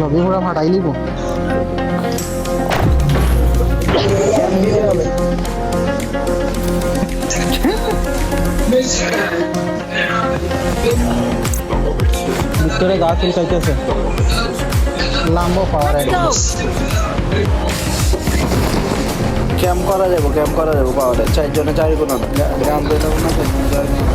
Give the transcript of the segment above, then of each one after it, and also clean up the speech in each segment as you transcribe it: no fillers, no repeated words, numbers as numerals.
Lobby পুরা ফাটাই লিব ভিতরে গা চুলকাইতেছে লাম্বো পাওয়ার ক্যাম্প করা যাবো পাওয়ারে 4 জনে 4 কোন না গ্রাম দিয়ে দেবো না 4 জনে 4 নিয়ে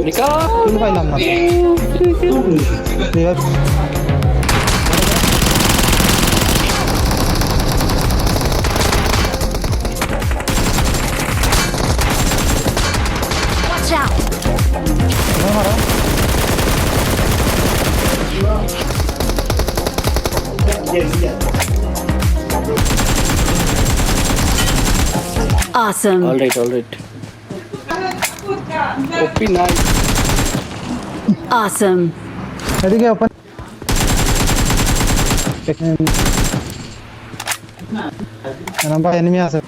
নিকা কিল পাইলাম না রিভাইভ Watch out! মারা Awesome. অলরাইট ওপি নাই Awesome. এদিকে ওপেন নাম্বার এনিমি আছে